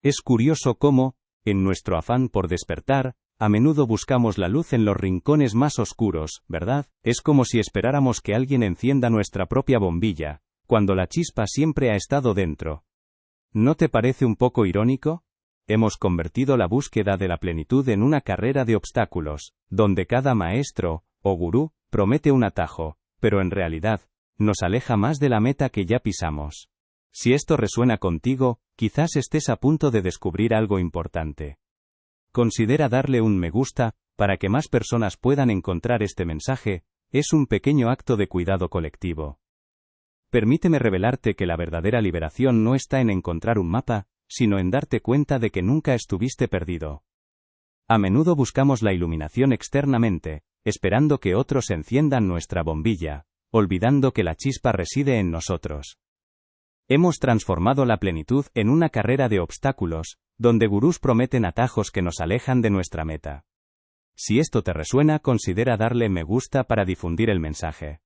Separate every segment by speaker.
Speaker 1: Es curioso cómo, en nuestro afán por despertar, a menudo buscamos la luz en los rincones más oscuros, ¿verdad? Es como si esperáramos que alguien encienda nuestra propia bombilla, cuando la chispa siempre ha estado dentro. ¿No te parece un poco irónico? Hemos convertido la búsqueda de la plenitud en una carrera de obstáculos, donde cada maestro, o gurú, promete un atajo, pero en realidad, nos aleja más de la meta que ya pisamos. Si esto resuena contigo, quizás estés a punto de descubrir algo importante. Considera darle un me gusta, para que más personas puedan encontrar este mensaje. Es un pequeño acto de cuidado colectivo. Permíteme revelarte que la verdadera liberación no está en encontrar un mapa, sino en darte cuenta de que nunca estuviste perdido. A menudo buscamos la iluminación externamente, esperando que otros enciendan nuestra bombilla, olvidando que la chispa reside en nosotros. Hemos transformado la plenitud en una carrera de obstáculos, donde gurús prometen atajos que nos alejan de nuestra meta. Si esto te resuena, considera darle me gusta para difundir el mensaje.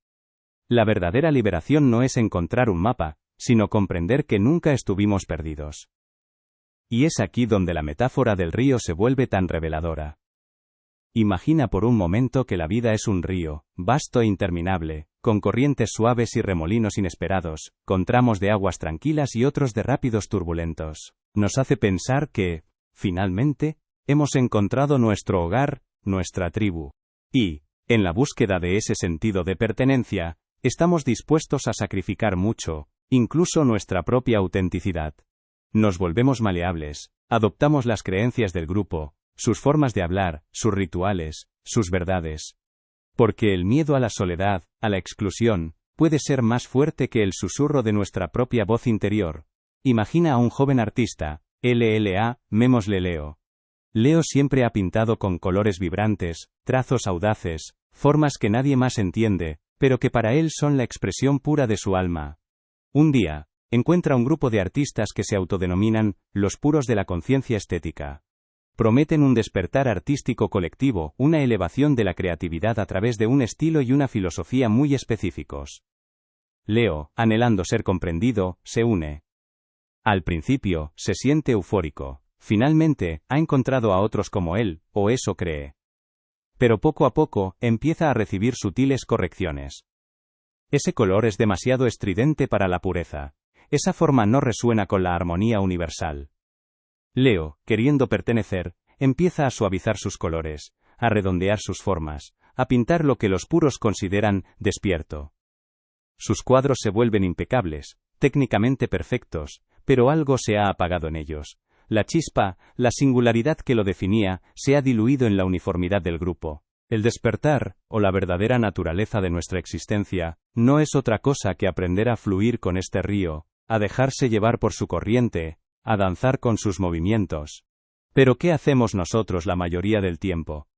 Speaker 1: La verdadera liberación no es encontrar un mapa, sino comprender que nunca estuvimos perdidos. Y es aquí donde la metáfora del río se vuelve tan reveladora. Imagina por un momento que la vida es un río, vasto e interminable, con corrientes suaves y remolinos inesperados, con tramos de aguas tranquilas y otros de rápidos turbulentos. Nos hace pensar que, finalmente, hemos encontrado nuestro hogar, nuestra tribu. Y, en la búsqueda de ese sentido de pertenencia, estamos dispuestos a sacrificar mucho, incluso nuestra propia autenticidad. Nos volvemos maleables, adoptamos las creencias del grupo, sus formas de hablar, sus rituales, sus verdades. Porque el miedo a la soledad, a la exclusión, puede ser más fuerte que el susurro de nuestra propia voz interior. Imagina a un joven artista, Memosle Leo. Leo siempre ha pintado con colores vibrantes, trazos audaces, formas que nadie más entiende, pero que para él son la expresión pura de su alma. Un día, encuentra un grupo de artistas que se autodenominan los puros de la conciencia estética. Prometen un despertar artístico colectivo, una elevación de la creatividad a través de un estilo y una filosofía muy específicos. Leo, anhelando ser comprendido, se une. Al principio, se siente eufórico. Finalmente, ha encontrado a otros como él, o eso cree. Pero poco a poco, empieza a recibir sutiles correcciones. Ese color es demasiado estridente para la pureza. Esa forma no resuena con la armonía universal. Leo, queriendo pertenecer, empieza a suavizar sus colores, a redondear sus formas, a pintar lo que los puros consideran despierto. Sus cuadros se vuelven impecables, técnicamente perfectos, pero algo se ha apagado en ellos. La chispa, la singularidad que lo definía, se ha diluido en la uniformidad del grupo. El despertar, o la verdadera naturaleza de nuestra existencia, no es otra cosa que aprender a fluir con este río, a dejarse llevar por su corriente, a danzar con sus movimientos. Pero ¿qué hacemos nosotros la mayoría del tiempo?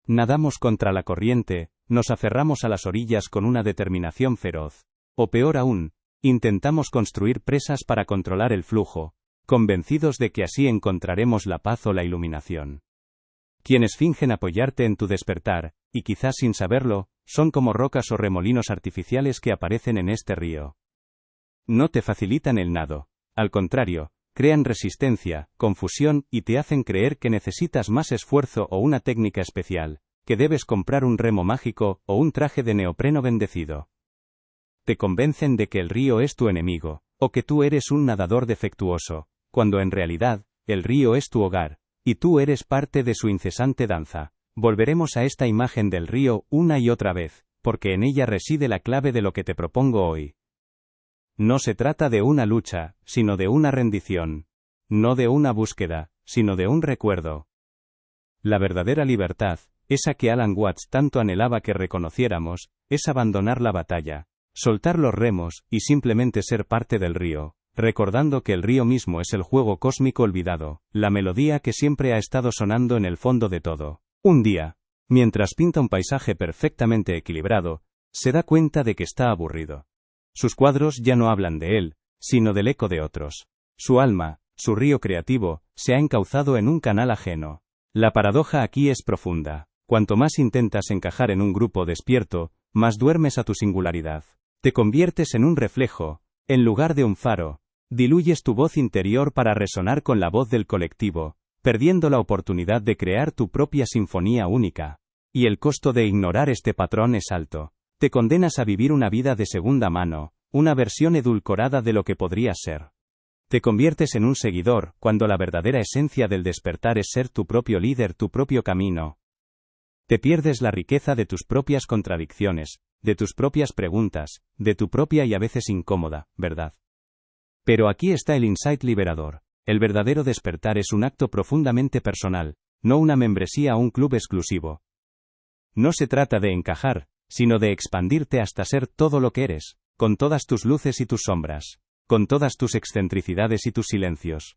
Speaker 1: Nadamos contra la corriente, nos aferramos a las orillas con una determinación feroz. O peor aún, intentamos construir presas para controlar el flujo, convencidos de que así encontraremos la paz o la iluminación. Quienes fingen apoyarte en tu despertar, y quizás sin saberlo, son como rocas o remolinos artificiales que aparecen en este río. No te facilitan el nado. Al contrario, crean resistencia, confusión y te hacen creer que necesitas más esfuerzo o una técnica especial, que debes comprar un remo mágico o un traje de neopreno bendecido. Te convencen de que el río es tu enemigo, o que tú eres un nadador defectuoso, cuando en realidad, el río es tu hogar, y tú eres parte de su incesante danza. Volveremos a esta imagen del río una y otra vez, porque en ella reside la clave de lo que te propongo hoy. No se trata de una lucha, sino de una rendición. No de una búsqueda, sino de un recuerdo. La verdadera libertad, esa que Alan Watts tanto anhelaba que reconociéramos, es abandonar la batalla, soltar los remos y simplemente ser parte del río, recordando que el río mismo es el juego cósmico olvidado, la melodía que siempre ha estado sonando en el fondo de todo. Un día, mientras pinta un paisaje perfectamente equilibrado, se da cuenta de que está aburrido. Sus cuadros ya no hablan de él, sino del eco de otros. Su alma, su río creativo, se ha encauzado en un canal ajeno. La paradoja aquí es profunda. Cuanto más intentas encajar en un grupo despierto, más duermes a tu singularidad. Te conviertes en un reflejo, en lugar de un faro, Diluyes tu voz interior para resonar con la voz del colectivo, perdiendo la oportunidad de crear tu propia sinfonía única. Y el costo de ignorar este patrón es alto. Te condenas a vivir una vida de segunda mano, una versión edulcorada de lo que podrías ser. Te conviertes en un seguidor, cuando la verdadera esencia del despertar es ser tu propio líder, tu propio camino. Te pierdes la riqueza de tus propias contradicciones, de tus propias preguntas, de tu propia y a veces incómoda verdad. Pero aquí está el insight liberador. El verdadero despertar es un acto profundamente personal, no una membresía a un club exclusivo. No se trata de encajar, sino de expandirte hasta ser todo lo que eres, con todas tus luces y tus sombras, con todas tus excentricidades y tus silencios.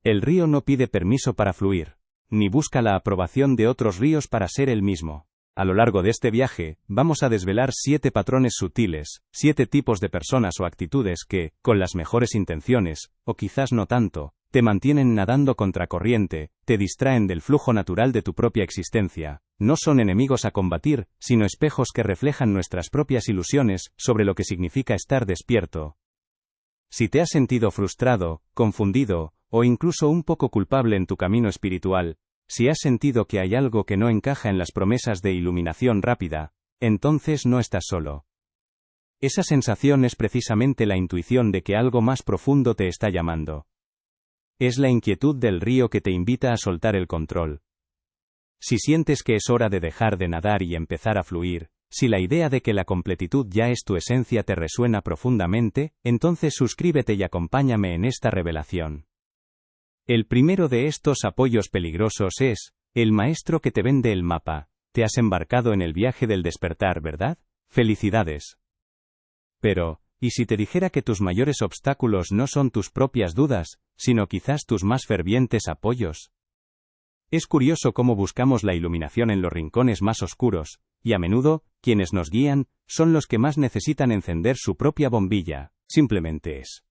Speaker 1: El río no pide permiso para fluir, ni busca la aprobación de otros ríos para ser el mismo. A lo largo de este viaje, vamos a desvelar 7 patrones sutiles, 7 tipos de personas o actitudes que, con las mejores intenciones, o quizás no tanto, te mantienen nadando contracorriente, te distraen del flujo natural de tu propia existencia. No son enemigos a combatir, sino espejos que reflejan nuestras propias ilusiones sobre lo que significa estar despierto. Si te has sentido frustrado, confundido, o incluso un poco culpable en tu camino espiritual, si has sentido que hay algo que no encaja en las promesas de iluminación rápida, entonces no estás solo. Esa sensación es precisamente la intuición de que algo más profundo te está llamando. Es la inquietud del río que te invita a soltar el control. Si sientes que es hora de dejar de nadar y empezar a fluir, si la idea de que la completitud ya es tu esencia te resuena profundamente, entonces suscríbete y acompáñame en esta revelación. El primero de estos apoyos peligrosos es el maestro que te vende el mapa. Te has embarcado en el viaje del despertar, ¿verdad? ¡Felicidades! Pero, ¿y si te dijera que tus mayores obstáculos no son tus propias dudas, sino quizás tus más fervientes apoyos? Es curioso cómo buscamos la iluminación en los rincones más oscuros, y a menudo, quienes nos guían, son los que más necesitan encender su propia bombilla. Simplemente es.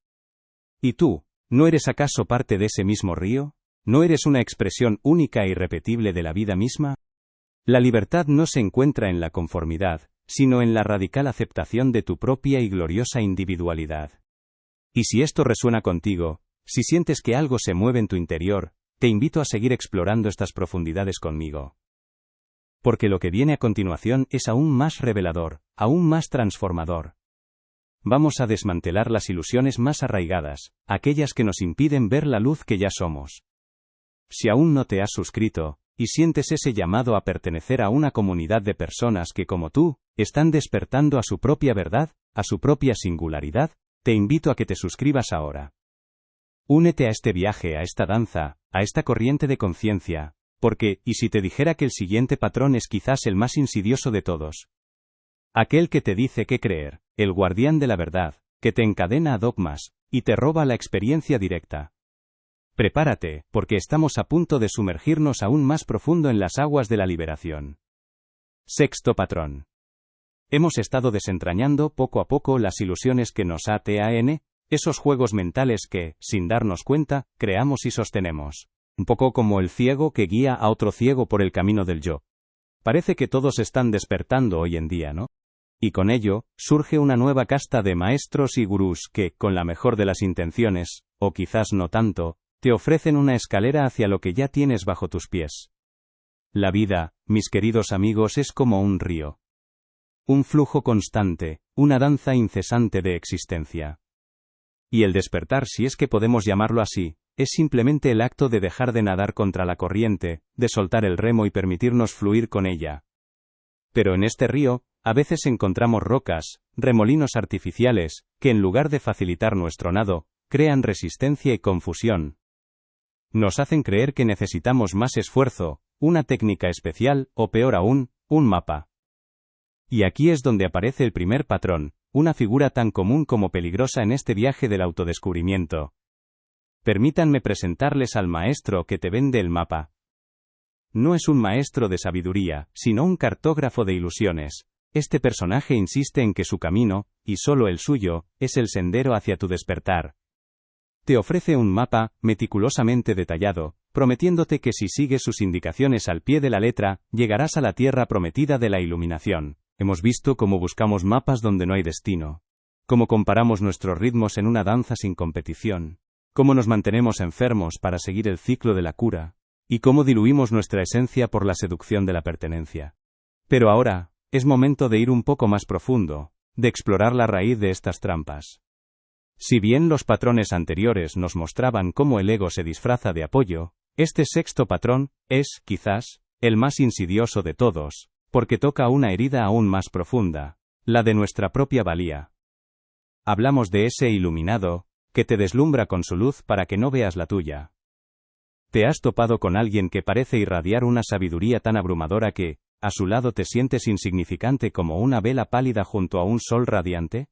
Speaker 1: ¿Y tú? ¿No eres acaso parte de ese mismo río? ¿No eres una expresión única e irrepetible de la vida misma? La libertad no se encuentra en la conformidad, sino en la radical aceptación de tu propia y gloriosa individualidad. Y si esto resuena contigo, si sientes que algo se mueve en tu interior, te invito a seguir explorando estas profundidades conmigo. Porque lo que viene a continuación es aún más revelador, aún más transformador. Vamos a desmantelar las ilusiones más arraigadas, aquellas que nos impiden ver la luz que ya somos. Si aún no te has suscrito, y sientes ese llamado a pertenecer a una comunidad de personas que como tú, están despertando a su propia verdad, a su propia singularidad, te invito a que te suscribas ahora. Únete a este viaje, a esta danza, a esta corriente de conciencia, porque, ¿y si te dijera que el siguiente patrón es quizás el más insidioso de todos? Aquel que te dice qué creer, el guardián de la verdad, que te encadena a dogmas, y te roba la experiencia directa. Prepárate, porque estamos a punto de sumergirnos aún más profundo en las aguas de la liberación. Sexto patrón. Hemos estado desentrañando poco a poco las ilusiones que nos atan, esos juegos mentales que, sin darnos cuenta, creamos y sostenemos. Un poco como el ciego que guía a otro ciego por el camino del yo. Parece que todos están despertando hoy en día, ¿no? Y con ello, surge una nueva casta de maestros y gurús que, con la mejor de las intenciones, o quizás no tanto, te ofrecen una escalera hacia lo que ya tienes bajo tus pies. La vida, mis queridos amigos, es como un río. Un flujo constante, una danza incesante de existencia. Y el despertar, si es que podemos llamarlo así, es simplemente el acto de dejar de nadar contra la corriente, de soltar el remo y permitirnos fluir con ella. Pero en este río, a veces encontramos rocas, remolinos artificiales, que en lugar de facilitar nuestro nado, crean resistencia y confusión. Nos hacen creer que necesitamos más esfuerzo, una técnica especial, o peor aún, un mapa. Y aquí es donde aparece el primer patrón, una figura tan común como peligrosa en este viaje del autodescubrimiento. Permítanme presentarles al maestro que te vende el mapa. No es un maestro de sabiduría, sino un cartógrafo de ilusiones. Este personaje insiste en que su camino, y solo el suyo, es el sendero hacia tu despertar. Te ofrece un mapa, meticulosamente detallado, prometiéndote que si sigues sus indicaciones al pie de la letra, llegarás a la tierra prometida de la iluminación. Hemos visto cómo buscamos mapas donde no hay destino. cómo comparamos nuestros ritmos en una danza sin competición, cómo nos mantenemos enfermos para seguir el ciclo de la cura, y cómo diluimos nuestra esencia por la seducción de la pertenencia. Pero ahora, es momento de ir un poco más profundo, de explorar la raíz de estas trampas. Si bien los patrones anteriores nos mostraban cómo el ego se disfraza de apoyo, este sexto patrón es, quizás, el más insidioso de todos, porque toca una herida aún más profunda, la de nuestra propia valía. Hablamos de ese iluminado, que te deslumbra con su luz para que no veas la tuya. ¿Te has topado con alguien que parece irradiar una sabiduría tan abrumadora que, a su lado te sientes insignificante como una vela pálida junto a un sol radiante?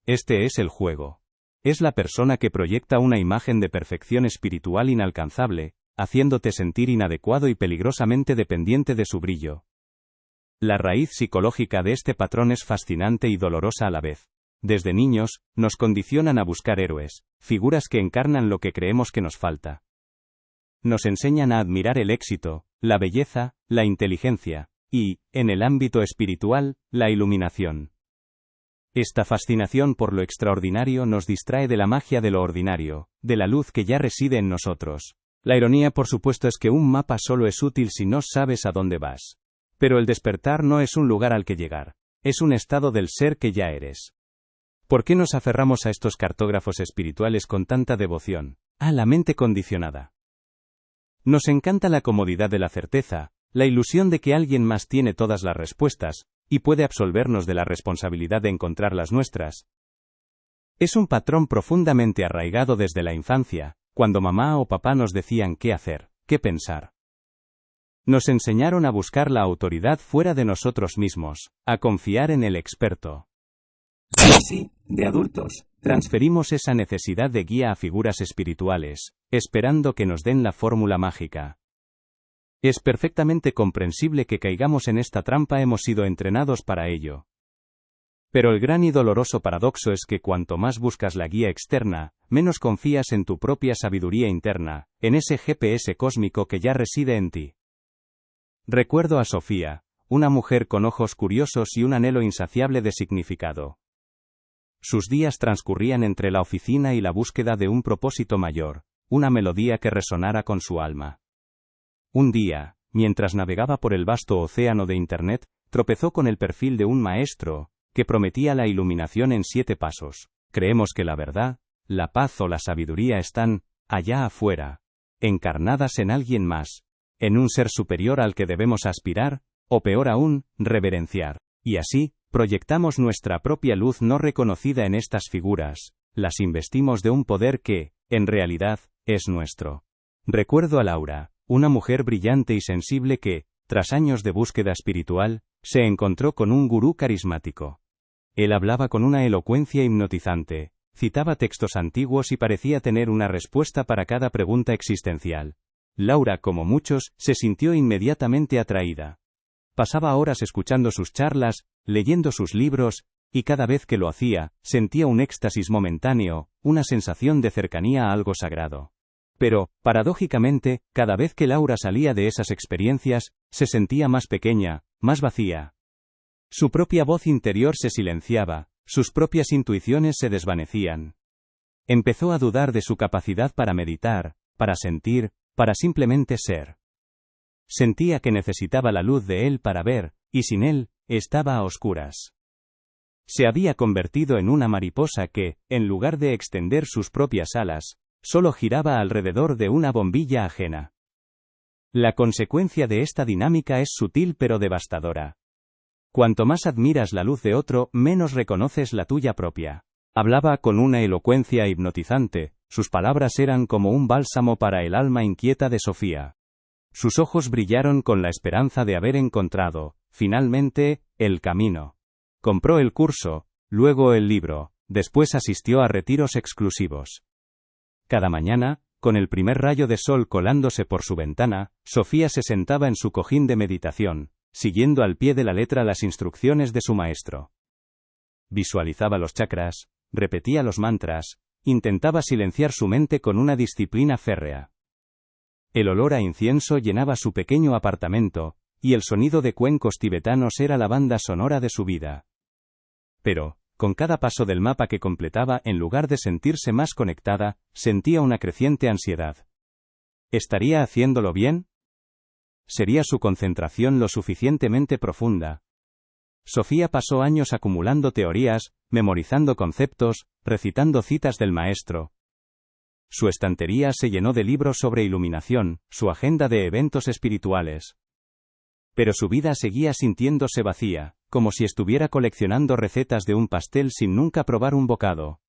Speaker 1: Este es el juego. Es la persona que proyecta una imagen de perfección espiritual inalcanzable, haciéndote sentir inadecuado y peligrosamente dependiente de su brillo. La raíz psicológica de este patrón es fascinante y dolorosa a la vez. Desde niños, nos condicionan a buscar héroes, figuras que encarnan lo que creemos que nos falta. Nos enseñan a admirar el éxito, la belleza, la inteligencia, y, en el ámbito espiritual, la iluminación. Esta fascinación por lo extraordinario nos distrae de la magia de lo ordinario, de la luz que ya reside en nosotros. La ironía, por supuesto, es que un mapa solo es útil si no sabes a dónde vas. Pero el despertar no es un lugar al que llegar, es un estado del ser que ya eres. ¿Por qué nos aferramos a estos cartógrafos espirituales con tanta devoción? A la mente condicionada. Nos encanta la comodidad de la certeza, la ilusión de que alguien más tiene todas las respuestas, y puede absolvernos de la responsabilidad de encontrar las nuestras. Es un patrón profundamente arraigado desde la infancia, cuando mamá o papá nos decían qué hacer, qué pensar. Nos enseñaron a buscar la autoridad fuera de nosotros mismos, a confiar en el experto. Sí, de adultos, transferimos esa necesidad de guía a figuras espirituales, esperando que nos den la fórmula mágica. Es perfectamente comprensible que caigamos en esta trampa, hemos sido entrenados para ello. Pero el gran y doloroso paradoxo es que cuanto más buscas la guía externa, menos confías en tu propia sabiduría interna, en ese GPS cósmico que ya reside en ti. Recuerdo a Sofía, una mujer con ojos curiosos y un anhelo insaciable de significado. Sus días transcurrían entre la oficina y la búsqueda de un propósito mayor, una melodía que resonara con su alma. Un día, mientras navegaba por el vasto océano de Internet, tropezó con el perfil de un maestro, que prometía la iluminación en 7 pasos. Creemos que la verdad, la paz o la sabiduría están, allá afuera, encarnadas en alguien más, en un ser superior al que debemos aspirar, o peor aún, reverenciar. Y así, proyectamos nuestra propia luz no reconocida en estas figuras, las investimos de un poder que, en realidad, es nuestro. Recuerdo a Laura, una mujer brillante y sensible que, tras años de búsqueda espiritual, se encontró con un gurú carismático. Él hablaba con una elocuencia hipnotizante, citaba textos antiguos y parecía tener una respuesta para cada pregunta existencial. Laura, como muchos, se sintió inmediatamente atraída. Pasaba horas escuchando sus charlas, leyendo sus libros, y cada vez que lo hacía, sentía un éxtasis momentáneo, una sensación de cercanía a algo sagrado. Pero, paradójicamente, cada vez que Laura salía de esas experiencias, se sentía más pequeña, más vacía. Su propia voz interior se silenciaba, sus propias intuiciones se desvanecían. Empezó a dudar de su capacidad para meditar, para sentir, para simplemente ser. Sentía que necesitaba la luz de él para ver, y sin él, estaba a oscuras. Se había convertido en una mariposa que, en lugar de extender sus propias alas, solo giraba alrededor de una bombilla ajena. La consecuencia de esta dinámica es sutil pero devastadora. Cuanto más admiras la luz de otro, menos reconoces la tuya propia. Hablaba con una elocuencia hipnotizante, sus palabras eran como un bálsamo para el alma inquieta de Sofía. Sus ojos brillaron con la esperanza de haber encontrado, finalmente, el camino. Compró el curso, luego el libro, después asistió a retiros exclusivos. Cada mañana, con el primer rayo de sol colándose por su ventana, Sofía se sentaba en su cojín de meditación, siguiendo al pie de la letra las instrucciones de su maestro. Visualizaba los chakras, repetía los mantras, intentaba silenciar su mente con una disciplina férrea. El olor a incienso llenaba su pequeño apartamento, y el sonido de cuencos tibetanos era la banda sonora de su vida. Pero, con cada paso del mapa que completaba, en lugar de sentirse más conectada, sentía una creciente ansiedad. ¿Estaría haciéndolo bien? ¿Sería su concentración lo suficientemente profunda? Sofía pasó años acumulando teorías, memorizando conceptos, recitando citas del maestro. Su estantería se llenó de libros sobre iluminación, su agenda de eventos espirituales. Pero su vida seguía sintiéndose vacía, como si estuviera coleccionando recetas de un pastel sin nunca probar un bocado.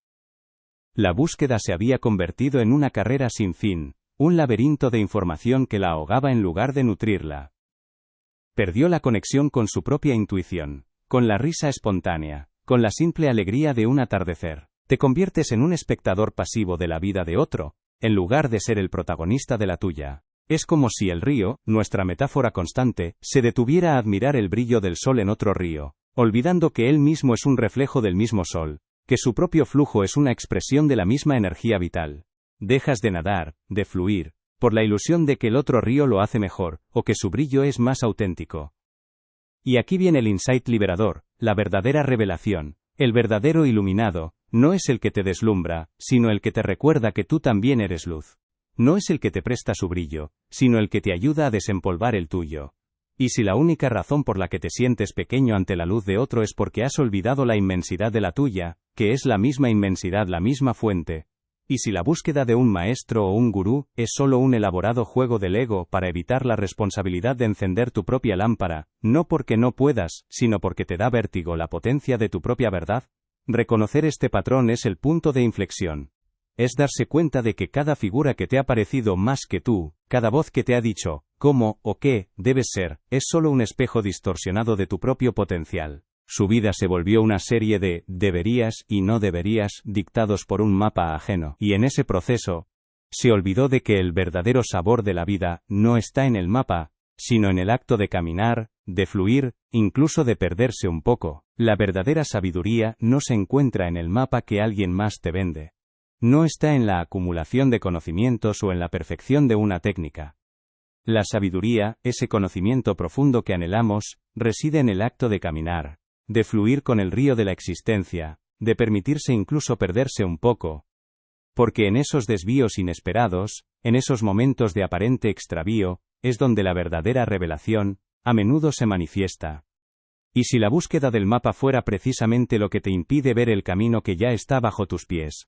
Speaker 1: La búsqueda se había convertido en una carrera sin fin, un laberinto de información que la ahogaba en lugar de nutrirla. Perdió la conexión con su propia intuición, con la risa espontánea, con la simple alegría de un atardecer. Te conviertes en un espectador pasivo de la vida de otro, en lugar de ser el protagonista de la tuya. Es como si el río, nuestra metáfora constante, se detuviera a admirar el brillo del sol en otro río, olvidando que él mismo es un reflejo del mismo sol, que su propio flujo es una expresión de la misma energía vital. Dejas de nadar, de fluir, por la ilusión de que el otro río lo hace mejor, o que su brillo es más auténtico. Y aquí viene el insight liberador, la verdadera revelación, el verdadero iluminado, no es el que te deslumbra, sino el que te recuerda que tú también eres luz. No es el que te presta su brillo, sino el que te ayuda a desempolvar el tuyo. Y si la única razón por la que te sientes pequeño ante la luz de otro es porque has olvidado la inmensidad de la tuya, que es la misma inmensidad, la misma fuente, y si la búsqueda de un maestro o un gurú es solo un elaborado juego del ego para evitar la responsabilidad de encender tu propia lámpara, no porque no puedas, sino porque te da vértigo la potencia de tu propia verdad, reconocer este patrón es el punto de inflexión. Es darse cuenta de que cada figura que te ha parecido más que tú, cada voz que te ha dicho cómo o qué debes ser, es solo un espejo distorsionado de tu propio potencial. Su vida se volvió una serie de deberías y no deberías dictados por un mapa ajeno, y en ese proceso, se olvidó de que el verdadero sabor de la vida no está en el mapa, sino en el acto de caminar, de fluir, incluso de perderse un poco. La verdadera sabiduría no se encuentra en el mapa que alguien más te vende. No está en la acumulación de conocimientos o en la perfección de una técnica. La sabiduría, ese conocimiento profundo que anhelamos, reside en el acto de caminar, de fluir con el río de la existencia, de permitirse incluso perderse un poco. Porque en esos desvíos inesperados, en esos momentos de aparente extravío, es donde la verdadera revelación, a menudo se manifiesta. Y si la búsqueda del mapa fuera precisamente lo que te impide ver el camino que ya está bajo tus pies.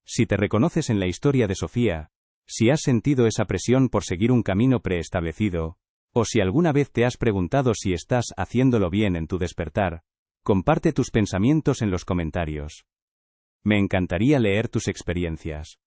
Speaker 1: Si te reconoces en la historia de Sofía, si has sentido esa presión por seguir un camino preestablecido, o si alguna vez te has preguntado si estás haciéndolo bien en tu despertar, comparte tus pensamientos en los comentarios. Me encantaría leer tus experiencias.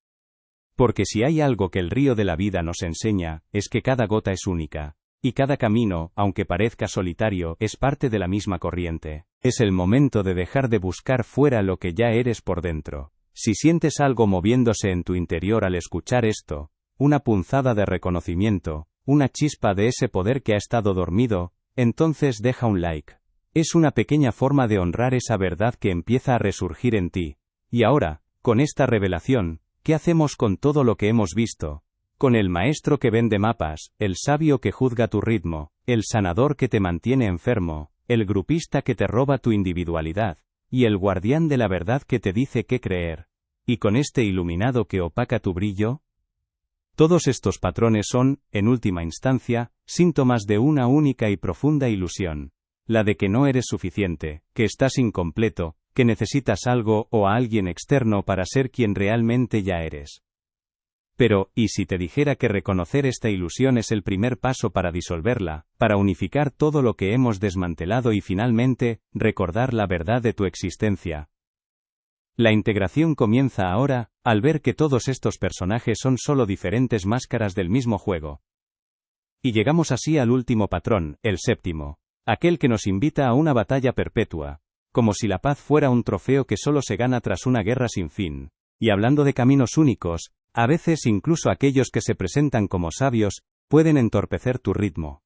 Speaker 1: Porque si hay algo que el río de la vida nos enseña, es que cada gota es única, y cada camino, aunque parezca solitario, es parte de la misma corriente. Es el momento de dejar de buscar fuera lo que ya eres por dentro. Si sientes algo moviéndose en tu interior al escuchar esto, una punzada de reconocimiento, una chispa de ese poder que ha estado dormido, entonces deja un like. Es una pequeña forma de honrar esa verdad que empieza a resurgir en ti. Y ahora, con esta revelación, ¿qué hacemos con todo lo que hemos visto? Con el maestro que vende mapas, el sabio que juzga tu ritmo, el sanador que te mantiene enfermo, el grupista que te roba tu individualidad, y el guardián de la verdad que te dice qué creer. ¿Y con este iluminado que opaca tu brillo? Todos estos patrones son, en última instancia, síntomas de una única y profunda ilusión. La de que no eres suficiente, que estás incompleto, que necesitas algo o a alguien externo para ser quien realmente ya eres. Pero, ¿y si te dijera que reconocer esta ilusión es el primer paso para disolverla, para unificar todo lo que hemos desmantelado y finalmente, recordar la verdad de tu existencia? La integración comienza ahora, al ver que todos estos personajes son solo diferentes máscaras del mismo juego. Y llegamos así al último patrón, el séptimo, aquel que nos invita a una batalla perpetua, como si la paz fuera un trofeo que solo se gana tras una guerra sin fin. Y hablando de caminos únicos, a veces incluso aquellos que se presentan como sabios, pueden entorpecer tu ritmo.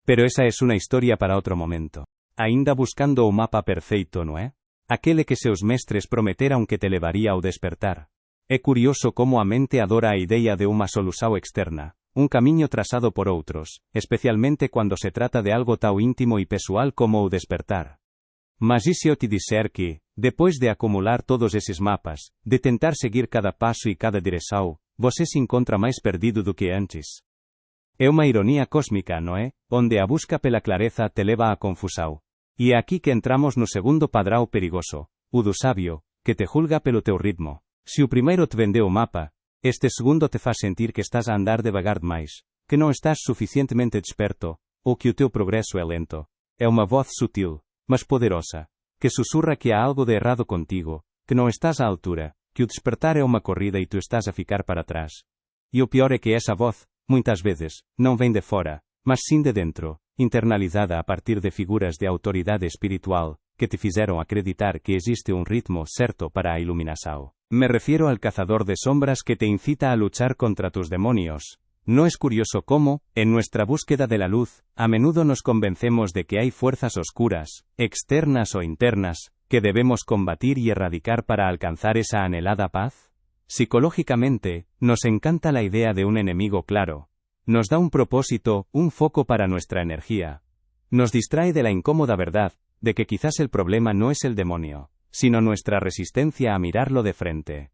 Speaker 1: Pero esa es una historia para otro momento. Ainda buscando o mapa perfeito, non é? Aquele que seus mestres prometeran que te levaría ao despertar. É curioso como a mente adora a idea de unha solución externa, un camiño trazado por outros, especialmente cuando se trata de algo tan íntimo e pessoal como o despertar. Mas e se eu te disser que, depois de acumular todos esses mapas, de tentar seguir cada passo e cada direção, você se encontra mais perdido do que antes? É uma ironia cósmica, não é? Onde a busca pela clareza te leva à confusão. E é aqui que entramos no segundo padrão perigoso, o do sábio, que te julga pelo teu ritmo. Se o primeiro te vendeu o mapa, este segundo te faz sentir que estás a andar devagar demais, que não estás suficientemente desperto, ou que o teu progresso é lento. É uma voz sutil, mas poderosa, que sussurra que há algo de errado contigo, que não estás à altura, que o despertar é uma corrida e tu estás a ficar para trás. E o pior é que essa voz, muitas vezes, não vem de fora, mas sim de dentro, internalizada a partir de figuras de autoridade espiritual, que te fizeram acreditar que existe un ritmo certo para a iluminação. Me refiero al cazador de sombras que te incita a luchar contra tus demonios. ¿No es curioso cómo, en nuestra búsqueda de la luz, a menudo nos convencemos de que hay fuerzas oscuras, externas o internas, que debemos combatir y erradicar para alcanzar esa anhelada paz? Psicológicamente, nos encanta la idea de un enemigo claro. Nos da un propósito, un foco para nuestra energía. Nos distrae de la incómoda verdad, de que quizás el problema no es el demonio, sino nuestra resistencia a mirarlo de frente.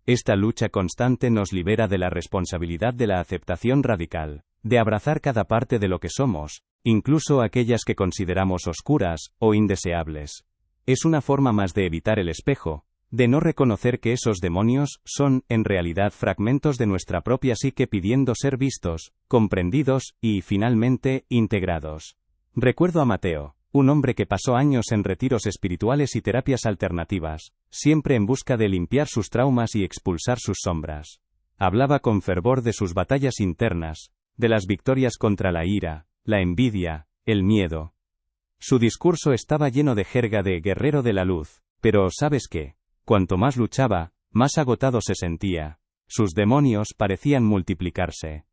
Speaker 1: Esta lucha constante nos libera de la responsabilidad de la aceptación radical, de abrazar cada parte de lo que somos, incluso aquellas que consideramos oscuras o indeseables. Es una forma más de evitar el espejo, de no reconocer que esos demonios son, en realidad, fragmentos de nuestra propia psique pidiendo ser vistos, comprendidos y, finalmente, integrados. Recuerdo a Mateo, un hombre que pasó años en retiros espirituales y terapias alternativas, siempre en busca de limpiar sus traumas y expulsar sus sombras. Hablaba con fervor de sus batallas internas, de las victorias contra la ira, la envidia, el miedo. Su discurso estaba lleno de jerga de guerrero de la luz, pero ¿sabes qué? Cuanto más luchaba, más agotado se sentía. Sus demonios parecían multiplicarse.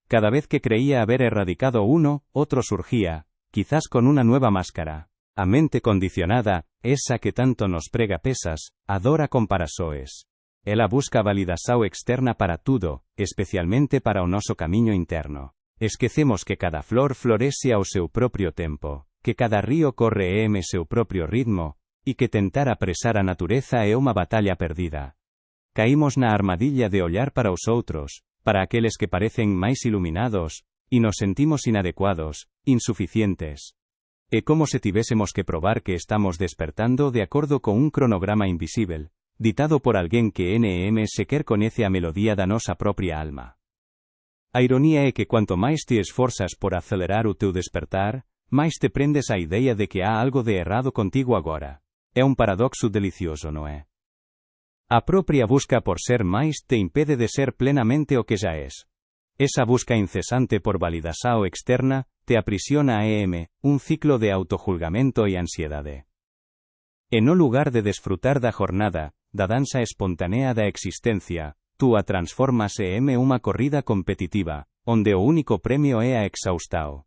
Speaker 1: Cada vez que creía haber erradicado uno, otro surgía, quizás con una nueva máscara. A mente condicionada, esa que tanto nos prega pesas, adora comparações. Ela busca validação externa para tudo, especialmente para o nosso caminho interno. Esquecemos que cada flor florece ao seu próprio tempo, que cada río corre em seu próprio ritmo, e que tentar apresar a natureza é uma batalha perdida. Caímos na armadilha de olhar para os outros, para aqueles que parecen máis iluminados, y nos sentimos inadecuados, insuficientes. É como se tivésemos que probar que estamos despertando de acordo con un cronograma invisível, ditado por alguén que nem sequer coñece a melodía da nosa propia alma. A ironía é que cuanto máis te esforzas por acelerar o teu despertar, máis te prendes á ideia de que há algo de errado contigo agora. É un paradoxo delicioso, non é? A propia busca por ser máis te impede de ser plenamente o que já és. Esa busca incesante por validação externa te aprisiona a un ciclo de autojulgamento e ansiedade. E no lugar de desfrutar da jornada, da danza espontánea da existencia, tú a transformas em unha corrida competitiva, onde o único premio é a exaustão.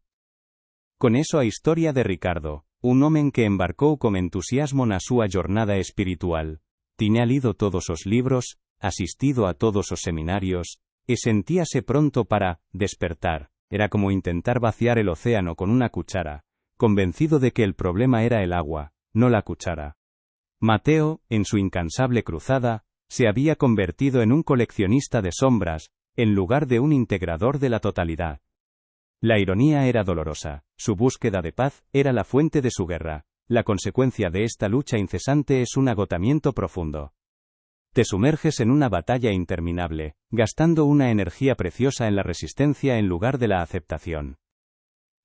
Speaker 1: Con eso a historia de Ricardo, un homem que embarcou con entusiasmo na súa jornada espiritual. Tiña lido todos os libros, asistido a todos os seminarios, e sentíase pronto para despertar. Era como intentar vaciar el océano con una cuchara, convencido de que el problema era el agua, no la cuchara. Mateo, en su incansable cruzada, se había convertido en un coleccionista de sombras, en lugar de un integrador de la totalidad. La ironía era dolorosa, su búsqueda de paz era la fuente de su guerra, la consecuencia de esta lucha incesante es un agotamiento profundo. Te sumerges en una batalla interminable, gastando una energía preciosa en la resistencia en lugar de la aceptación.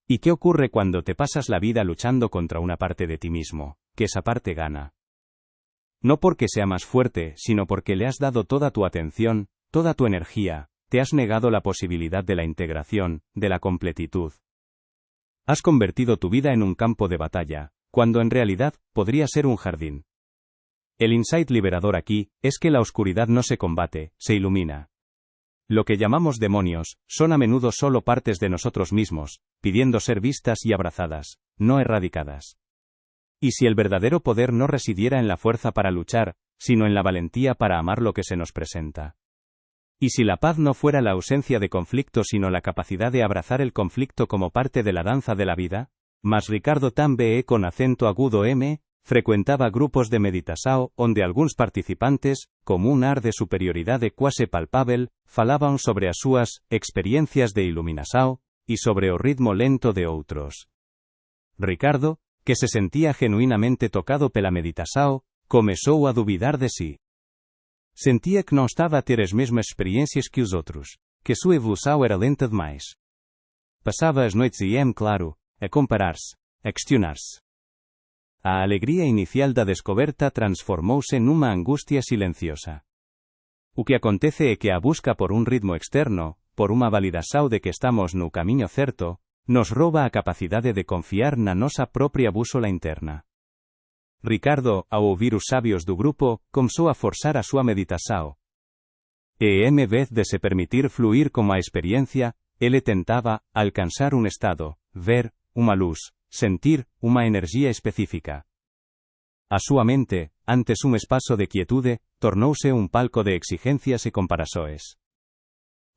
Speaker 1: ¿Y qué ocurre cuando te pasas la vida luchando contra una parte de ti mismo, que esa parte gana? No porque sea más fuerte, sino porque le has dado toda tu atención, toda tu energía, te has negado la posibilidad de la integración, de la completitud. Has convertido tu vida en un campo de batalla, cuando en realidad, podría ser un jardín. El insight liberador aquí, es que la oscuridad no se combate, se ilumina. Lo que llamamos demonios, son a menudo solo partes de nosotros mismos, pidiendo ser vistas y abrazadas, no erradicadas. Y si el verdadero poder no residiera en la fuerza para luchar, sino en la valentía para amar lo que se nos presenta. Y si la paz no fuera la ausencia de conflicto sino la capacidad de abrazar el conflicto como parte de la danza de la vida, mas Ricardo tambe con acento agudo frecuentaba grupos de meditação onde alguns participantes, como un ar de superioridade quase palpável, falaban sobre as súas experiencias de iluminação e sobre o ritmo lento de outros. Ricardo, que se sentía genuinamente tocado pela meditação, começou a duvidar de si. Sentia que não estava a ter as mesmas experiências que os outros, que a sua evolução era lenta demais. Passava as noites claro, a comparar-se, a questionar-se. A alegria inicial da descoberta transformou-se numa angústia silenciosa. O que acontece é que a busca por um ritmo externo, por uma validação de que estamos no caminho certo, nos rouba a capacidade de confiar na nossa própria bússola interna. Ricardo, ao ouvir os sábios do grupo, começou a forçar a sua meditação. E em vez de se permitir fluir com a experiência, ele tentava alcançar um estado, ver uma luz, sentir uma energia específica. A sua mente, antes um espaço de quietude, tornou-se um palco de exigências e comparações.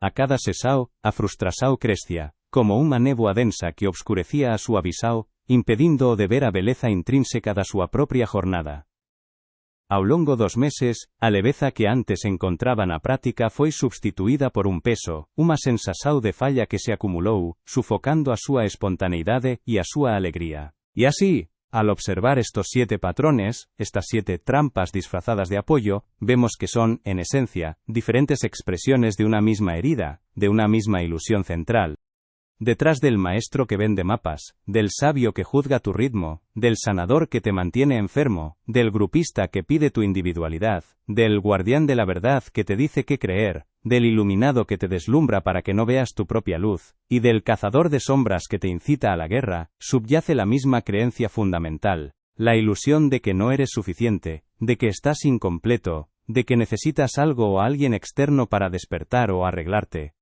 Speaker 1: A cada sessão, a frustração crescia, como uma névoa densa que obscurecia a sua visão, impedindo-o de ver a beleza intrínseca da sua própria jornada. Ao longo dos meses, a leveza que antes encontrava na prática foi substituída por um peso, uma sensação de falha que se acumulou, sufocando a sua espontaneidade e a sua alegria. E assim, al observar estos 7 patrones, estas 7 trampas disfrazadas de apoyo, vemos que son, en esencia, diferentes expresiones de una misma herida, de una misma ilusión central. Detrás del maestro que vende mapas, del sabio que juzga tu ritmo, del sanador que te mantiene enfermo, del grupista que pide tu individualidad, del guardián de la verdad que te dice qué creer, del iluminado que te deslumbra para que no veas tu propia luz, y del cazador de sombras que te incita a la guerra, subyace la misma creencia fundamental, la ilusión de que no eres suficiente, de que estás incompleto, de que necesitas algo o alguien externo para despertar o arreglarte.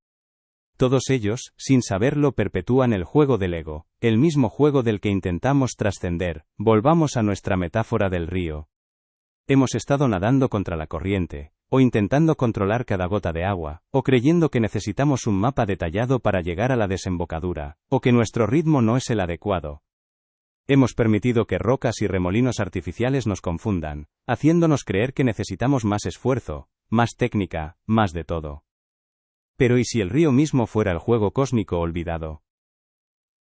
Speaker 1: Todos ellos, sin saberlo, perpetúan el juego del ego, el mismo juego del que intentamos trascender. Volvamos a nuestra metáfora del río. Hemos estado nadando contra la corriente, o intentando controlar cada gota de agua, o creyendo que necesitamos un mapa detallado para llegar a la desembocadura, o que nuestro ritmo no es el adecuado. Hemos permitido que rocas y remolinos artificiales nos confundan, haciéndonos creer que necesitamos más esfuerzo, más técnica, más de todo. Pero ¿y si el río mismo fuera el juego cósmico olvidado?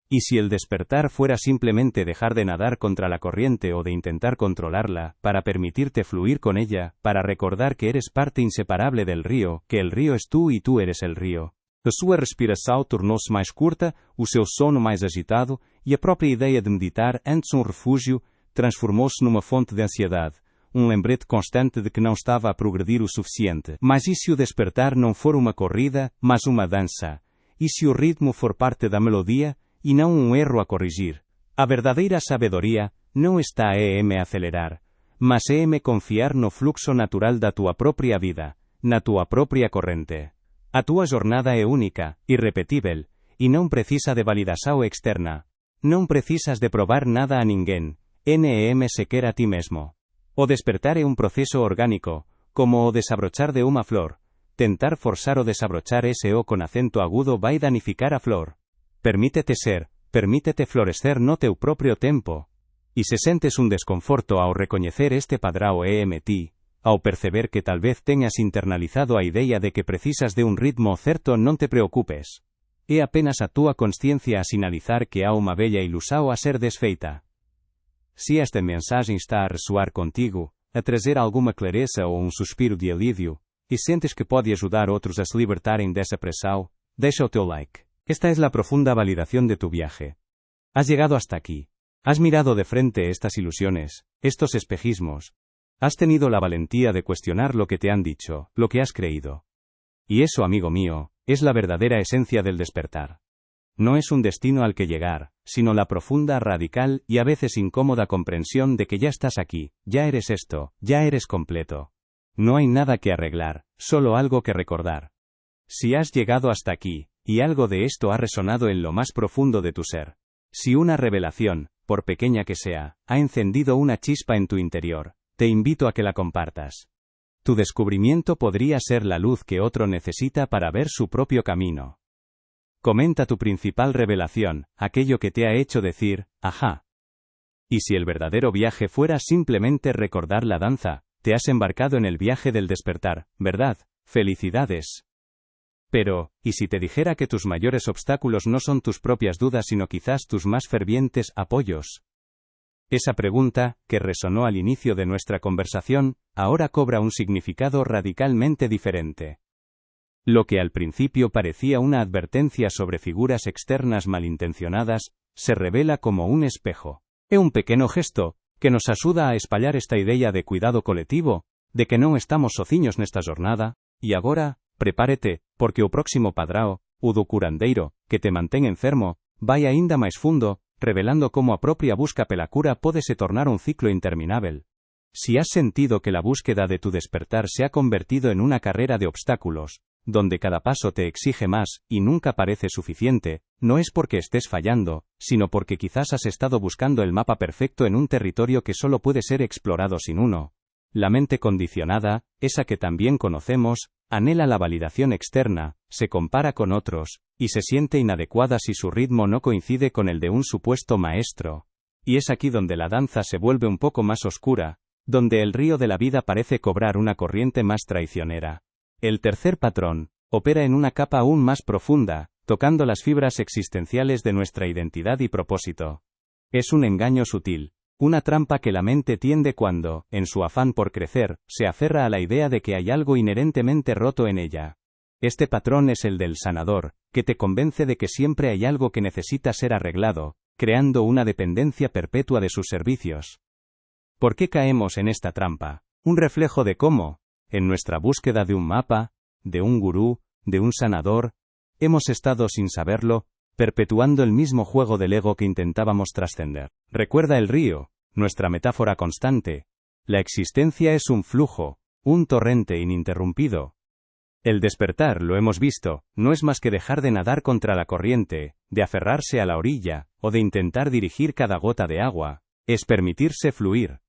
Speaker 1: ¿Y si el despertar fuera simplemente dejar de nadar contra la corriente o de intentar controlarla, para permitirte fluir con ella, para recordar que eres parte inseparable del río, que el río es tú y tú eres el río? A sua respiração tornou-se mais curta, o seu sono mais agitado, e a própria ideia de meditar, antes um refúgio, transformou-se numa fonte de ansiedade. Lembrete constante de que não estava a progredir o suficiente. Mas e se o despertar não for uma corrida, mas uma dança? E se o ritmo for parte da melodia, e não erro a corrigir? A verdadeira sabedoria não está em acelerar, mas em confiar no fluxo natural da tua própria vida, na tua própria corrente. A tua jornada é única, irrepetível, e não precisa de validação externa. Não precisas de provar nada a ninguém, nem sequer a ti mesmo. O despertar é um proceso orgánico, como o desabrochar de uma flor. Tentar forzar o desabrochar ese O con acento agudo vai danificar a flor. Permítete ser, permítete florescer no teu próprio tempo. E se sentes un desconforto ao recoñecer este padrão ti, ao perceber que tal vez teñas internalizado a ideia de que precisas de un ritmo certo, non te preocupes. É apenas a túa consciencia a sinalizar que há uma bella ilusão a ser desfeita. Se esta mensagem está a ressoar contigo, a trazer alguma clareza ou um suspiro de alívio, e sentes que pode ajudar outros a se libertarem dessa pressão, deixa o teu like. Esta es la profunda validación de tu viaje. Has llegado hasta aquí. Has mirado de frente estas ilusiones, estos espejismos. Has tenido la valentía de cuestionar lo que te han dicho, lo que has creído. Y eso, amigo mío, es la verdadera esencia del despertar. No es un destino al que llegar, sino la profunda, radical y a veces incómoda comprensión de que ya estás aquí, ya eres esto, ya eres completo. No hay nada que arreglar, solo algo que recordar. Si has llegado hasta aquí, y algo de esto ha resonado en lo más profundo de tu ser, si una revelación, por pequeña que sea, ha encendido una chispa en tu interior, te invito a que la compartas. Tu descubrimiento podría ser la luz que otro necesita para ver su propio camino. Comenta tu principal revelación, aquello que te ha hecho decir, ajá. Y si el verdadero viaje fuera simplemente recordar la danza, te has embarcado en el viaje del despertar, ¿verdad? ¡Felicidades! Pero, ¿y si te dijera que tus mayores obstáculos no son tus propias dudas sino quizás tus más fervientes apoyos? Esa pregunta, que resonó al inicio de nuestra conversación, ahora cobra un significado radicalmente diferente. Lo que al principio parecía una advertencia sobre figuras externas malintencionadas, se revela como un espejo. É un pequeno gesto, que nos axuda a espallar esta idea de cuidado colectivo, de que non estamos sociños nesta jornada, e agora, prepárete, porque o próximo padrao, o do curandeiro, que te mantén enfermo, vai aínda máis fundo, revelando como a propia busca pela cura pode se tornar un ciclo interminável. Si has sentido que la búsqueda de tu despertar se ha convertido en una carrera de obstáculos, donde cada paso te exige más y nunca parece suficiente, no es porque estés fallando, sino porque quizás has estado buscando el mapa perfecto en un territorio que solo puede ser explorado sin uno. La mente condicionada, esa que también conocemos, anhela la validación externa, se compara con otros, y se siente inadecuada si su ritmo no coincide con el de un supuesto maestro. Y es aquí donde la danza se vuelve un poco más oscura, donde el río de la vida parece cobrar una corriente más traicionera. El tercer patrón opera en una capa aún más profunda, tocando las fibras existenciales de nuestra identidad y propósito. Es un engaño sutil, una trampa que la mente tiende cuando, en su afán por crecer, se aferra a la idea de que hay algo inherentemente roto en ella. Este patrón es el del sanador, que te convence de que siempre hay algo que necesita ser arreglado, creando una dependencia perpetua de sus servicios. ¿Por qué caemos en esta trampa? Un reflejo de cómo, en nuestra búsqueda de un mapa, de un gurú, de un sanador, hemos estado sin saberlo, perpetuando el mismo juego del ego que intentábamos trascender. Recuerda el río, nuestra metáfora constante. La existencia es un flujo, un torrente ininterrumpido. El despertar, lo hemos visto, no es más que dejar de nadar contra la corriente, de aferrarse a la orilla, o de intentar dirigir cada gota de agua. Es permitirse fluir.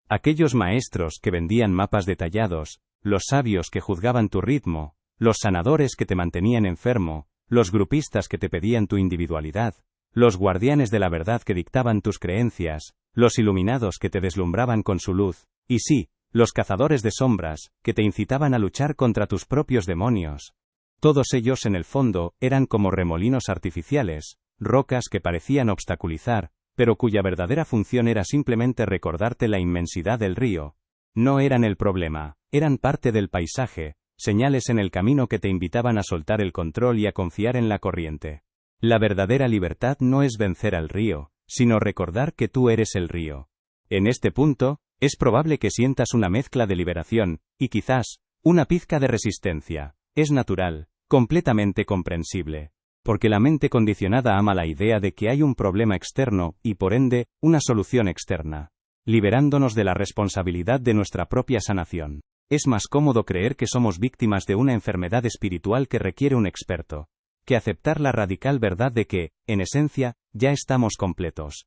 Speaker 1: Aquellos maestros que vendían mapas detallados, los sabios que juzgaban tu ritmo, los sanadores que te mantenían enfermo, los grupistas que te pedían tu individualidad, los guardianes de la verdad que dictaban tus creencias, los iluminados que te deslumbraban con su luz, y sí, los cazadores de sombras, que te incitaban a luchar contra tus propios demonios. Todos ellos en el fondo eran como remolinos artificiales, rocas que parecían obstaculizar, pero cuya verdadera función era simplemente recordarte la inmensidad del río. No eran el problema, eran parte del paisaje, señales en el camino que te invitaban a soltar el control y a confiar en la corriente. La verdadera libertad no es vencer al río, sino recordar que tú eres el río. En este punto, es probable que sientas una mezcla de liberación, y quizás, una pizca de resistencia. Es natural, completamente comprensible. Porque la mente condicionada ama la idea de que hay un problema externo, y por ende, una solución externa. Liberándonos de la responsabilidad de nuestra propia sanación. Es más cómodo creer que somos víctimas de una enfermedad espiritual que requiere un experto, que aceptar la radical verdad de que, en esencia, ya estamos completos.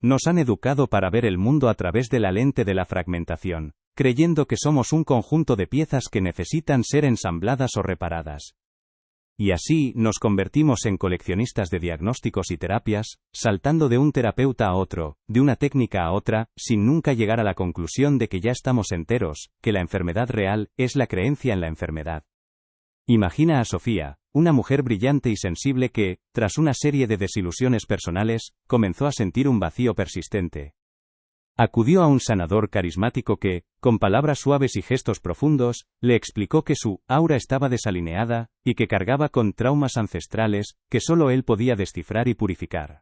Speaker 1: Nos han educado para ver el mundo a través de la lente de la fragmentación, creyendo que somos un conjunto de piezas que necesitan ser ensambladas o reparadas. Y así, nos convertimos en coleccionistas de diagnósticos y terapias, saltando de un terapeuta a otro, de una técnica a otra, sin nunca llegar a la conclusión de que ya estamos enteros, que la enfermedad real es la creencia en la enfermedad. Imagina a Sofía, una mujer brillante y sensible que, tras una serie de desilusiones personales, comenzó a sentir un vacío persistente. Acudió a un sanador carismático que, con palabras suaves y gestos profundos, le explicó que su aura estaba desalineada, y que cargaba con traumas ancestrales, que solo él podía descifrar y purificar.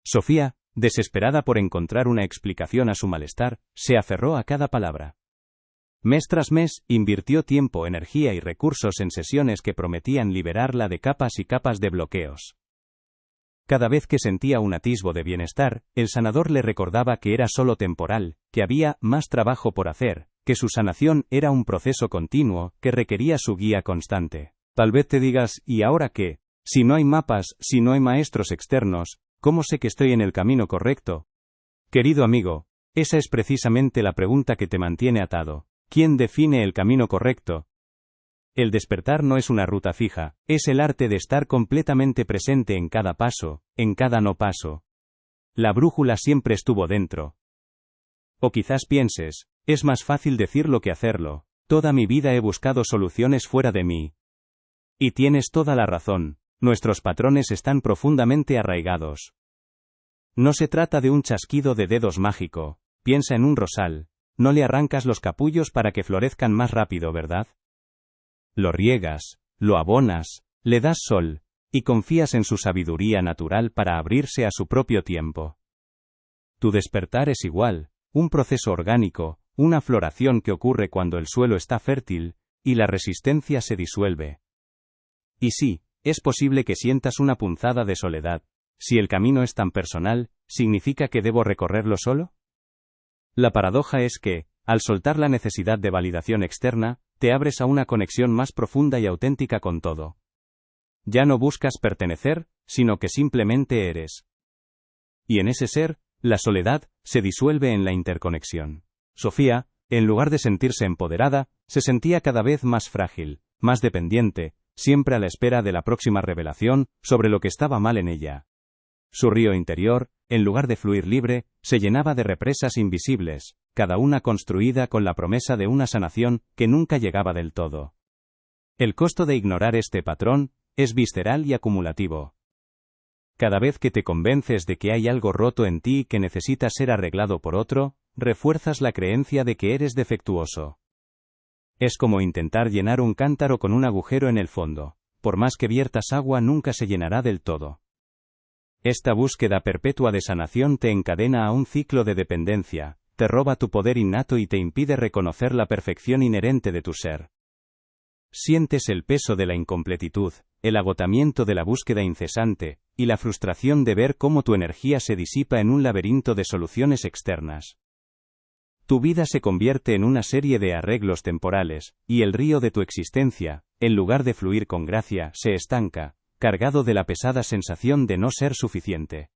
Speaker 1: Sofía, desesperada por encontrar una explicación a su malestar, se aferró a cada palabra. Mes tras mes, invirtió tiempo, energía y recursos en sesiones que prometían liberarla de capas y capas de bloqueos. Cada vez que sentía un atisbo de bienestar, el sanador le recordaba que era solo temporal, que había más trabajo por hacer, que su sanación era un proceso continuo, que requería su guía constante. Tal vez te digas, ¿y ahora qué? Si no hay mapas, si no hay maestros externos, ¿cómo sé que estoy en el camino correcto? Querido amigo, esa es precisamente la pregunta que te mantiene atado. ¿Quién define el camino correcto? El despertar no es una ruta fija, es el arte de estar completamente presente en cada paso, en cada no paso. La brújula siempre estuvo dentro. O quizás pienses, es más fácil decirlo que hacerlo. Toda mi vida he buscado soluciones fuera de mí. Y tienes toda la razón, nuestros patrones están profundamente arraigados. No se trata de un chasquido de dedos mágico, piensa en un rosal, no le arrancas los capullos para que florezcan más rápido, ¿verdad? Lo riegas, lo abonas, le das sol, y confías en su sabiduría natural para abrirse a su propio tiempo. Tu despertar es igual, un proceso orgánico, una floración que ocurre cuando el suelo está fértil, y la resistencia se disuelve. Y sí, es posible que sientas una punzada de soledad. Si el camino es tan personal, ¿significa que debo recorrerlo solo? La paradoja es que, al soltar la necesidad de validación externa, te abres a una conexión más profunda y auténtica con todo. Ya no buscas pertenecer, sino que simplemente eres. Y en ese ser, la soledad se disuelve en la interconexión. Sofía, en lugar de sentirse empoderada, se sentía cada vez más frágil, más dependiente, siempre a la espera de la próxima revelación sobre lo que estaba mal en ella. Su río interior, en lugar de fluir libre, se llenaba de represas invisibles, cada una construida con la promesa de una sanación que nunca llegaba del todo. El costo de ignorar este patrón es visceral y acumulativo. Cada vez que te convences de que hay algo roto en ti que necesita ser arreglado por otro, refuerzas la creencia de que eres defectuoso. Es como intentar llenar un cántaro con un agujero en el fondo. Por más que viertas agua, nunca se llenará del todo. Esta búsqueda perpetua de sanación te encadena a un ciclo de dependencia, te roba tu poder innato y te impide reconocer la perfección inherente de tu ser. Sientes el peso de la incompletitud, el agotamiento de la búsqueda incesante, y la frustración de ver cómo tu energía se disipa en un laberinto de soluciones externas. Tu vida se convierte en una serie de arreglos temporales, y el río de tu existencia, en lugar de fluir con gracia, se estanca, cargado de la pesada sensación de no ser suficiente.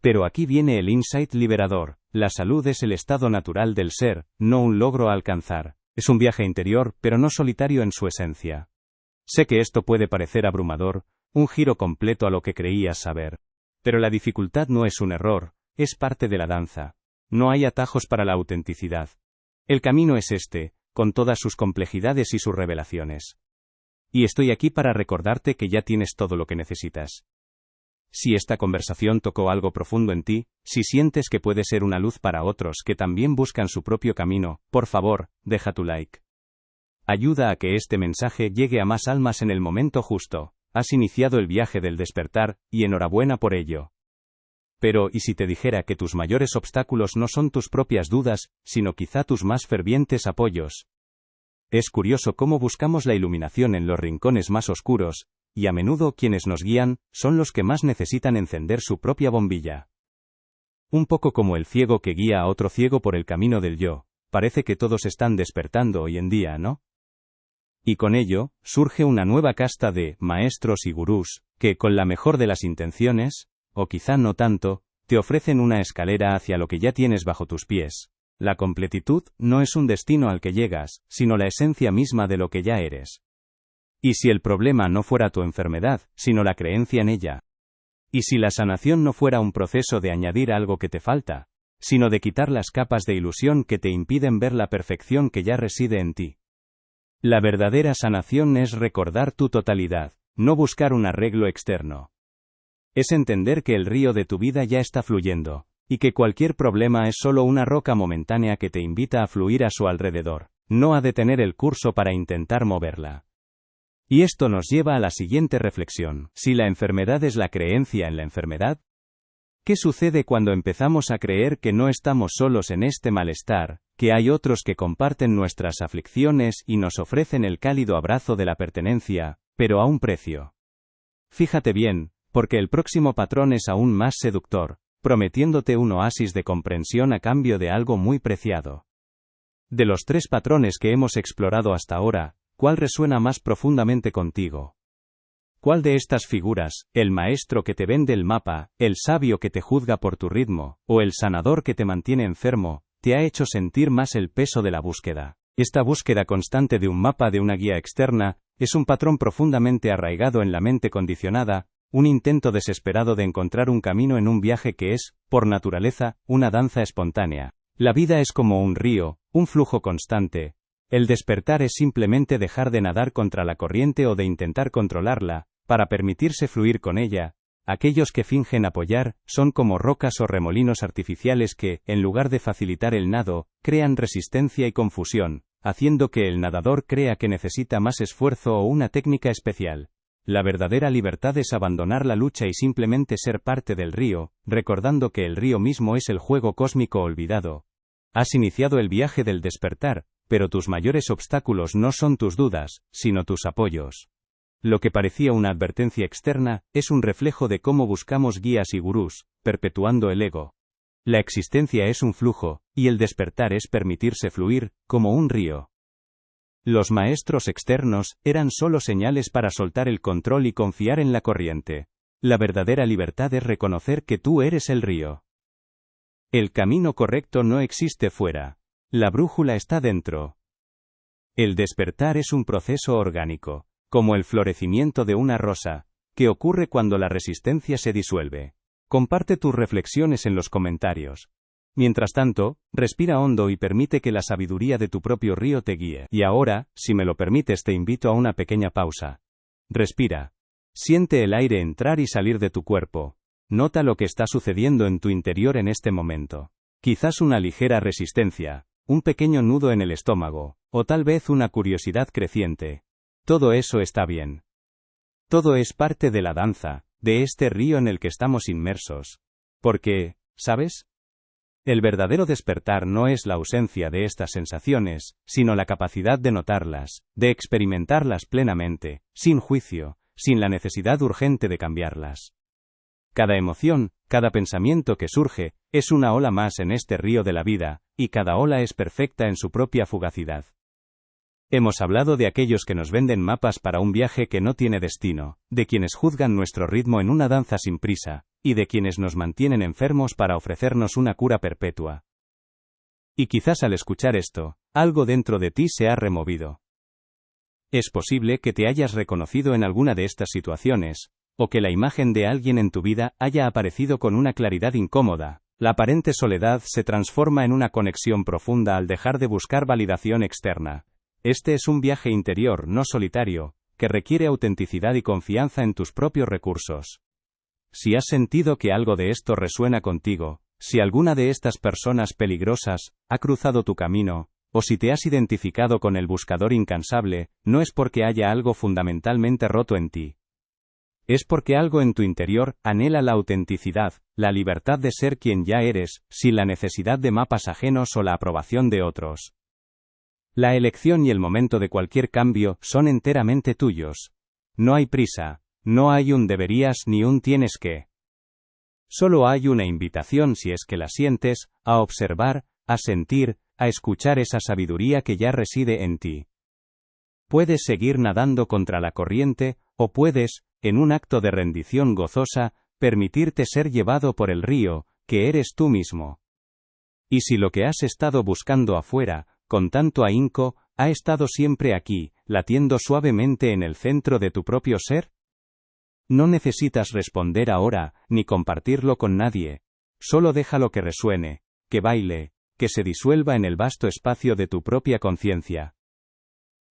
Speaker 1: Pero aquí viene el insight liberador: la salud es el estado natural del ser, no un logro a alcanzar. Es un viaje interior, pero no solitario en su esencia. Sé que esto puede parecer abrumador, un giro completo a lo que creías saber. Pero la dificultad no es un error, es parte de la danza. No hay atajos para la autenticidad. El camino es este, con todas sus complejidades y sus revelaciones. Y estoy aquí para recordarte que ya tienes todo lo que necesitas. Si esta conversación tocó algo profundo en ti, si sientes que puede ser una luz para otros que también buscan su propio camino, por favor, deja tu like. Ayuda a que este mensaje llegue a más almas en el momento justo. Has iniciado el viaje del despertar, y enhorabuena por ello. Pero, ¿y si te dijera que tus mayores obstáculos no son tus propias dudas, sino quizá tus más fervientes apoyos? Es curioso cómo buscamos la iluminación en los rincones más oscuros, y a menudo quienes nos guían son los que más necesitan encender su propia bombilla. Un poco como el ciego que guía a otro ciego por el camino del yo, parece que todos están despertando hoy en día, ¿no? Y con ello, surge una nueva casta de maestros y gurús, que con la mejor de las intenciones, o quizá no tanto, te ofrecen una escalera hacia lo que ya tienes bajo tus pies. La completitud no es un destino al que llegas, sino la esencia misma de lo que ya eres. ¿Y si el problema no fuera tu enfermedad, sino la creencia en ella? ¿Y si la sanación no fuera un proceso de añadir algo que te falta, sino de quitar las capas de ilusión que te impiden ver la perfección que ya reside en ti? La verdadera sanación es recordar tu totalidad, no buscar un arreglo externo. Es entender que el río de tu vida ya está fluyendo, y que cualquier problema es solo una roca momentánea que te invita a fluir a su alrededor, no a detener el curso para intentar moverla. Y esto nos lleva a la siguiente reflexión: si la enfermedad es la creencia en la enfermedad, ¿qué sucede cuando empezamos a creer que no estamos solos en este malestar, que hay otros que comparten nuestras aflicciones y nos ofrecen el cálido abrazo de la pertenencia, pero a un precio? Fíjate bien, porque el próximo patrón es aún más seductor, prometiéndote un oasis de comprensión a cambio de algo muy preciado. De los 3 patrones que hemos explorado hasta ahora, ¿cuál resuena más profundamente contigo? ¿Cuál de estas figuras, el maestro que te vende el mapa, el sabio que te juzga por tu ritmo, o el sanador que te mantiene enfermo, te ha hecho sentir más el peso de la búsqueda? Esta búsqueda constante de un mapa, de una guía externa, es un patrón profundamente arraigado en la mente condicionada, un intento desesperado de encontrar un camino en un viaje que es, por naturaleza, una danza espontánea. La vida es como un río, un flujo constante. El despertar es simplemente dejar de nadar contra la corriente o de intentar controlarla, para permitirse fluir con ella. Aquellos que fingen apoyar, son como rocas o remolinos artificiales que, en lugar de facilitar el nado, crean resistencia y confusión, haciendo que el nadador crea que necesita más esfuerzo o una técnica especial. La verdadera libertad es abandonar la lucha y simplemente ser parte del río, recordando que el río mismo es el juego cósmico olvidado. Has iniciado el viaje del despertar, pero tus mayores obstáculos no son tus dudas, sino tus apoyos. Lo que parecía una advertencia externa, es un reflejo de cómo buscamos guías y gurús, perpetuando el ego. La existencia es un flujo, y el despertar es permitirse fluir, como un río. Los maestros externos eran solo señales para soltar el control y confiar en la corriente. La verdadera libertad es reconocer que tú eres el río. El camino correcto no existe fuera. La brújula está dentro. El despertar es un proceso orgánico, como el florecimiento de una rosa, que ocurre cuando la resistencia se disuelve. Comparte tus reflexiones en los comentarios. Mientras tanto, respira hondo y permite que la sabiduría de tu propio río te guíe. Y ahora, si me lo permites, te invito a una pequeña pausa. Respira. Siente el aire entrar y salir de tu cuerpo. Nota lo que está sucediendo en tu interior en este momento. Quizás una ligera resistencia, un pequeño nudo en el estómago, o tal vez una curiosidad creciente. Todo eso está bien. Todo es parte de la danza, de este río en el que estamos inmersos. Porque, ¿sabes? El verdadero despertar no es la ausencia de estas sensaciones, sino la capacidad de notarlas, de experimentarlas plenamente, sin juicio, sin la necesidad urgente de cambiarlas. Cada emoción, cada pensamiento que surge, es una ola más en este río de la vida, y cada ola es perfecta en su propia fugacidad. Hemos hablado de aquellos que nos venden mapas para un viaje que no tiene destino, de quienes juzgan nuestro ritmo en una danza sin prisa, y de quienes nos mantienen enfermos para ofrecernos una cura perpetua. Y quizás al escuchar esto, algo dentro de ti se ha removido. Es posible que te hayas reconocido en alguna de estas situaciones, o que la imagen de alguien en tu vida haya aparecido con una claridad incómoda. La aparente soledad se transforma en una conexión profunda al dejar de buscar validación externa. Este es un viaje interior no solitario, que requiere autenticidad y confianza en tus propios recursos. Si has sentido que algo de esto resuena contigo, si alguna de estas personas peligrosas ha cruzado tu camino, o si te has identificado con el buscador incansable, no es porque haya algo fundamentalmente roto en ti. Es porque algo en tu interior anhela la autenticidad, la libertad de ser quien ya eres, sin la necesidad de mapas ajenos o la aprobación de otros. La elección y el momento de cualquier cambio son enteramente tuyos. No hay prisa, no hay un deberías ni un tienes que. Solo hay una invitación, si es que la sientes, a observar, a sentir, a escuchar esa sabiduría que ya reside en ti. Puedes seguir nadando contra la corriente, o puedes, en un acto de rendición gozosa, permitirte ser llevado por el río, que eres tú mismo. Y si lo que has estado buscando afuera, con tanto ahínco, ha estado siempre aquí, latiendo suavemente en el centro de tu propio ser. No necesitas responder ahora, ni compartirlo con nadie. Solo déjalo que resuene, que baile, que se disuelva en el vasto espacio de tu propia conciencia.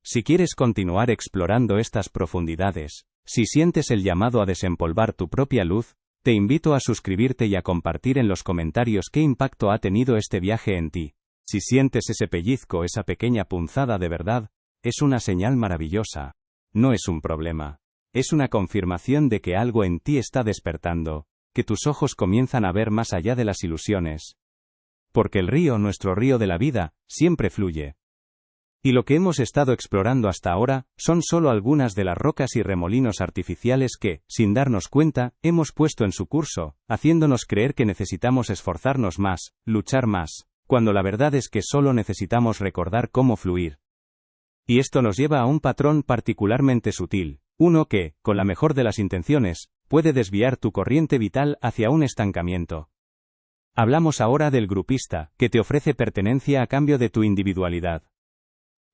Speaker 1: Si quieres continuar explorando estas profundidades, si sientes el llamado a desempolvar tu propia luz, te invito a suscribirte y a compartir en los comentarios qué impacto ha tenido este viaje en ti. Si sientes ese pellizco, esa pequeña punzada de verdad, es una señal maravillosa. No es un problema. Es una confirmación de que algo en ti está despertando, que tus ojos comienzan a ver más allá de las ilusiones. Porque el río, nuestro río de la vida, siempre fluye. Y lo que hemos estado explorando hasta ahora, son solo algunas de las rocas y remolinos artificiales que, sin darnos cuenta, hemos puesto en su curso, haciéndonos creer que necesitamos esforzarnos más, luchar más, cuando la verdad es que solo necesitamos recordar cómo fluir. Y esto nos lleva a un patrón particularmente sutil, uno que, con la mejor de las intenciones, puede desviar tu corriente vital hacia un estancamiento. Hablamos ahora del grupista, que te ofrece pertenencia a cambio de tu individualidad.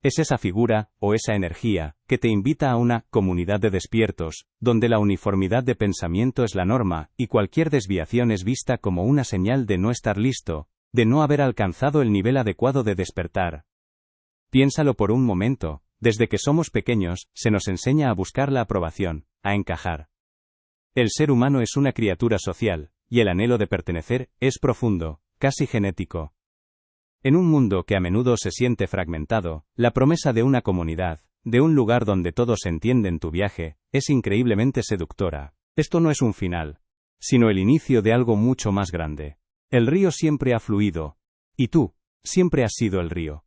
Speaker 1: Es esa figura, o esa energía, que te invita a una comunidad de despiertos, donde la uniformidad de pensamiento es la norma, y cualquier desviación es vista como una señal de no estar listo, de no haber alcanzado el nivel adecuado de despertar. Piénsalo por un momento, desde que somos pequeños, se nos enseña a buscar la aprobación, a encajar. El ser humano es una criatura social, y el anhelo de pertenecer es profundo, casi genético. En un mundo que a menudo se siente fragmentado, la promesa de una comunidad, de un lugar donde todos entienden tu viaje, es increíblemente seductora. Esto no es un final, sino el inicio de algo mucho más grande. El río siempre ha fluido, y tú, siempre has sido el río.